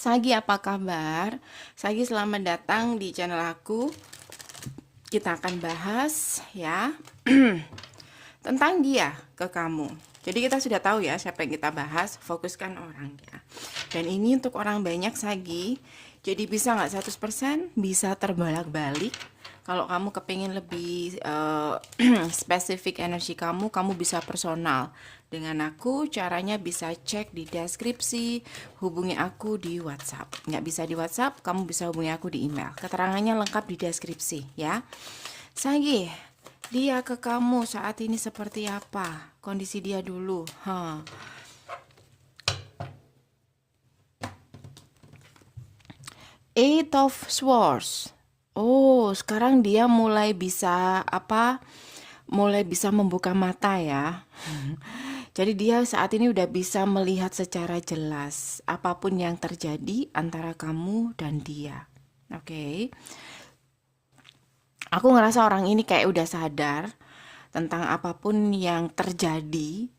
Sagi, apa kabar? Sagi, selamat datang di channel aku. Kita akan bahas ya tentang dia ke kamu. Jadi kita sudah tahu ya siapa yang kita bahas, fokuskan orang ya. Dan ini untuk orang banyak, Sagi. Jadi bisa nggak 100%? Bisa terbolak-balik. Kalau kamu kepingin lebih spesifik energi kamu, kamu bisa personal dengan aku. Caranya bisa cek di deskripsi, hubungi aku di WhatsApp. Nggak bisa di WhatsApp, kamu bisa hubungi aku di email. Keterangannya lengkap di deskripsi ya. Sagi, dia ke kamu saat ini seperti apa? Kondisi dia dulu. Eight of Swords. Oh, sekarang dia mulai bisa apa? Mulai bisa membuka mata ya. Jadi dia saat ini udah bisa melihat secara jelas apapun yang terjadi antara kamu dan dia. Oke. Aku ngerasa orang ini kayak udah sadar tentang apapun yang terjadi.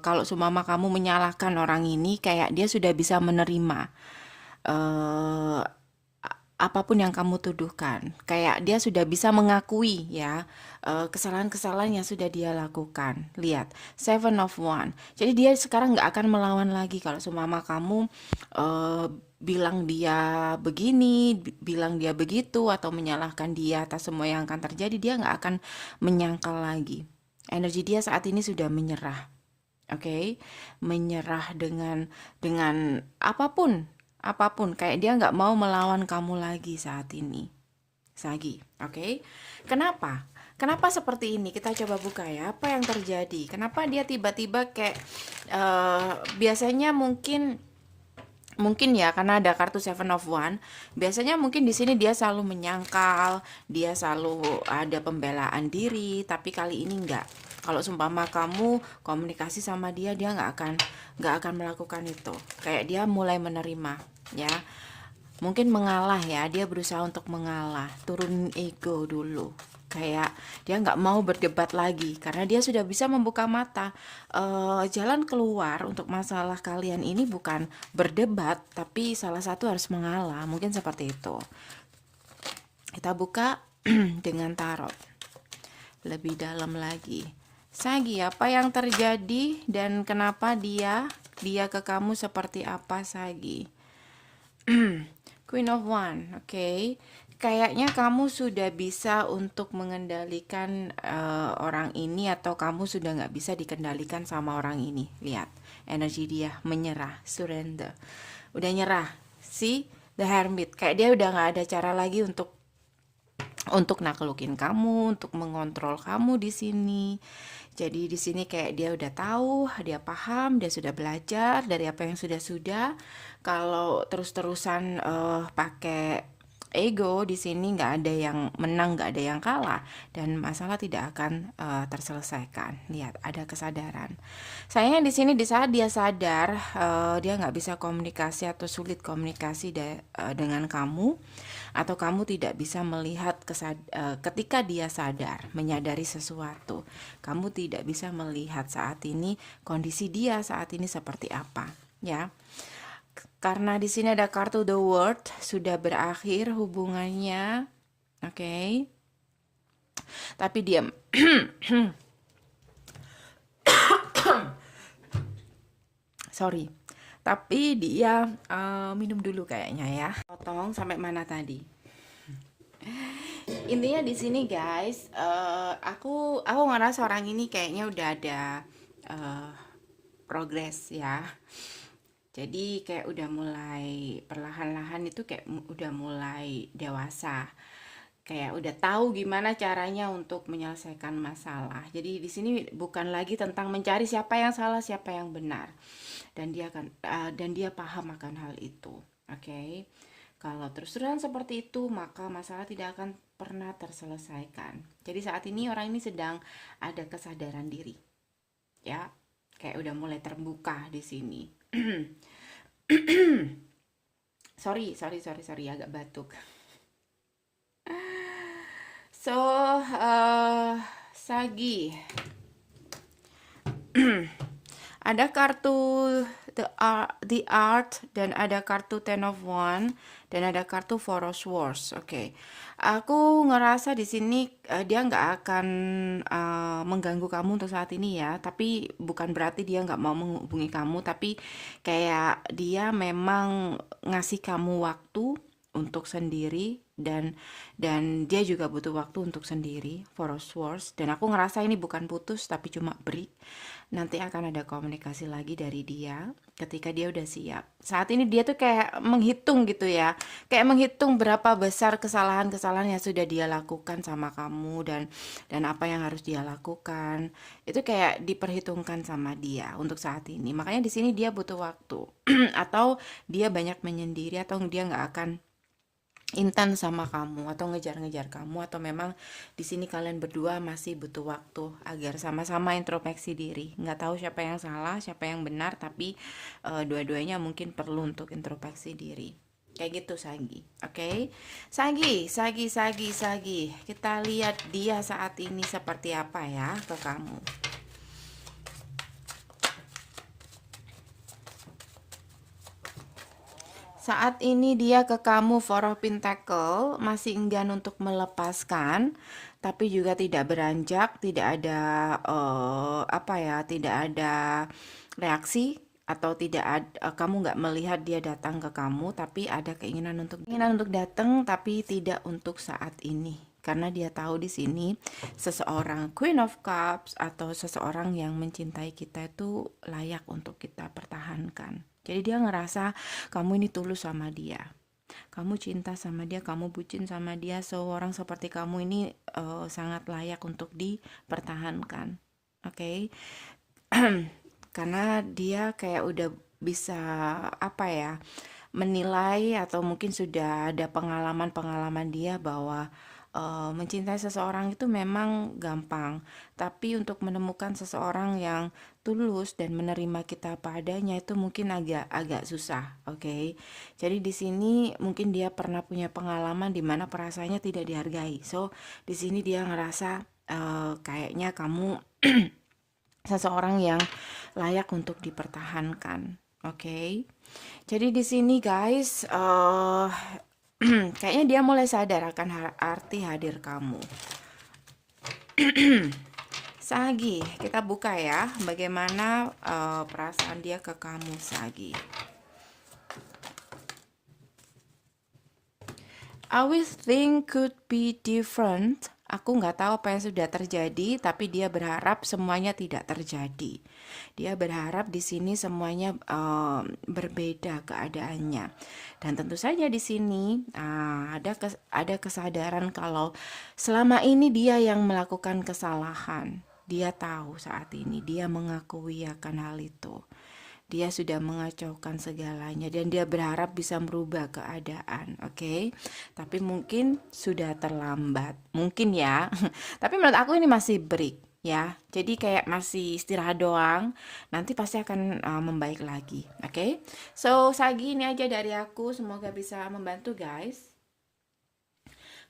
Kalau seumpama kamu menyalahkan orang ini, kayak dia sudah bisa menerima eh, apapun yang kamu tuduhkan. Kayak dia sudah bisa mengakui ya kesalahan-kesalahan yang sudah dia lakukan. Lihat, Seven of One. Jadi dia sekarang nggak akan melawan lagi kalau seumpama kamu eh, bilang dia begini, bilang dia begitu, atau menyalahkan dia atas semua yang akan terjadi. Dia nggak akan menyangkal lagi. Energi dia saat ini sudah menyerah. Oke, menyerah dengan apapun, apapun. Kayak dia nggak mau melawan kamu lagi saat ini, Sagi. Oke, kenapa? Kenapa seperti ini? Kita coba buka ya. Apa yang terjadi? Kenapa dia tiba-tiba kayak biasanya mungkin ya karena ada kartu Seven of One. Biasanya mungkin di sini dia selalu menyangkal, dia selalu ada pembelaan diri, tapi kali ini enggak. Kalau seumpama kamu komunikasi sama dia, dia nggak akan melakukan itu. Kayak dia mulai menerima ya. Mungkin mengalah ya, dia berusaha untuk mengalah, turun ego dulu. Kayak dia nggak mau berdebat lagi karena dia sudah bisa membuka mata. Jalan keluar untuk masalah kalian ini bukan berdebat, tapi salah satu harus mengalah. Mungkin seperti itu. Kita buka dengan tarot lebih dalam lagi. Sagi, apa yang terjadi dan kenapa dia ke kamu seperti apa, Sagi? Queen of One, oke. Kayaknya kamu sudah bisa untuk mengendalikan orang ini, atau kamu sudah nggak bisa dikendalikan sama orang ini. Lihat, energi dia menyerah, surrender. Udah nyerah, see? The Hermit, kayak dia udah nggak ada cara lagi untuk naklukin kamu, untuk mengontrol kamu di sini. Jadi di sini kayak dia udah tahu, dia paham, dia sudah belajar dari apa yang sudah-sudah. Kalau terus-terusan pakai ego di sini, nggak ada yang menang, nggak ada yang kalah, dan masalah tidak akan terselesaikan. Lihat, ada kesadaran. Sayangnya di sini di saat dia sadar dia nggak bisa komunikasi atau sulit komunikasi dengan kamu, atau kamu tidak bisa melihat ketika dia sadar, menyadari sesuatu, kamu tidak bisa melihat saat ini kondisi dia saat ini seperti apa, ya. Karena di sini ada kartu The World, sudah berakhir hubungannya, oke. Tapi dia sorry. Tapi dia minum dulu kayaknya ya. Potong sampai mana tadi? Intinya di sini guys, aku ngerasa orang ini kayaknya udah ada eh, progres ya. Jadi kayak udah mulai perlahan-lahan itu kayak udah mulai dewasa. Kayak udah tahu gimana caranya untuk menyelesaikan masalah. Jadi di sini bukan lagi tentang mencari siapa yang salah, siapa yang benar. Dan dia paham akan hal itu. Oke. Kalau terus-terusan seperti itu, maka masalah tidak akan pernah terselesaikan. Jadi saat ini orang ini sedang ada kesadaran diri. Ya, kayak udah mulai terbuka di sini. sorry, agak batuk. So, Sagi, ada kartu the art, dan ada kartu Ten of Wands, dan ada kartu Four of Swords. Oke, aku ngerasa di sini dia nggak akan mengganggu kamu untuk saat ini ya. Tapi bukan berarti dia nggak mau menghubungi kamu, tapi kayak dia memang ngasih kamu waktu untuk sendiri, dan dia juga butuh waktu untuk sendiri. Four of Swords, dan aku ngerasa ini bukan putus tapi cuma break. Nanti akan ada komunikasi lagi dari dia ketika dia udah siap. Saat ini dia tuh kayak menghitung gitu ya, kayak menghitung berapa besar kesalahan-kesalahan yang sudah dia lakukan sama kamu, dan apa yang harus dia lakukan. Itu kayak diperhitungkan sama dia untuk saat ini. Makanya di sini dia butuh waktu atau dia banyak menyendiri, atau dia nggak akan intens sama kamu atau ngejar-ngejar kamu, atau memang di sini kalian berdua masih butuh waktu agar sama-sama introspeksi diri. Nggak tahu siapa yang salah, siapa yang benar, tapi dua-duanya mungkin perlu untuk introspeksi diri. Kayak gitu, Sagi. Oke. Sagi. Kita lihat dia saat ini seperti apa ya ke kamu. Saat ini dia ke kamu Four of Pentacle, masih enggan untuk melepaskan, tapi juga tidak beranjak, tidak ada tidak ada reaksi, atau tidak ada, kamu nggak melihat dia datang ke kamu, tapi ada keinginan untuk datang, tapi tidak untuk saat ini. Karena dia tahu di sini seseorang Queen of Cups atau seseorang yang mencintai kita itu layak untuk kita pertahankan. Jadi dia ngerasa kamu ini tulus sama dia. Kamu cinta sama dia, kamu bucin sama dia. Seorang seperti kamu ini sangat layak untuk dipertahankan. Oke. Karena dia kayak udah bisa menilai, atau mungkin sudah ada pengalaman-pengalaman dia bahwa mencintai seseorang itu memang gampang, tapi untuk menemukan seseorang yang tulus dan menerima kita apa adanya itu mungkin agak susah. Oke. Jadi di sini mungkin dia pernah punya pengalaman di mana perasaannya tidak dihargai. So, di sini dia ngerasa kayaknya kamu seseorang yang layak untuk dipertahankan. Oke. Jadi di sini guys, kayaknya dia mulai sadar akan arti hadir kamu. Sagi, kita buka ya, bagaimana perasaan dia ke kamu, Sagi. I wish things could be different. Aku nggak tahu apa yang sudah terjadi, tapi dia berharap semuanya tidak terjadi. Dia berharap di sini semuanya berbeda keadaannya. Dan tentu saja di sini ada kesadaran kalau selama ini dia yang melakukan kesalahan. Dia tahu saat ini, dia mengakui akan hal itu. Dia sudah mengacaukan segalanya dan dia berharap bisa merubah keadaan, oke? Tapi mungkin sudah terlambat, mungkin ya. Tapi menurut aku ini masih break ya. Jadi kayak masih istirahat doang. Nanti pasti akan membaik lagi, oke? So, Sagi, ini aja dari aku. Semoga bisa membantu, guys.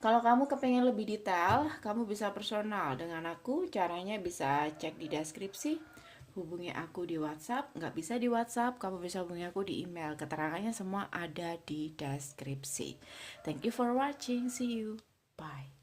Kalau kamu kepengen lebih detail, kamu bisa personal dengan aku. Caranya bisa cek di deskripsi. Hubungi aku di WhatsApp. Nggak bisa di WhatsApp, kamu bisa hubungi aku di email. Keterangannya semua ada di deskripsi. Thank you for watching. See you. Bye.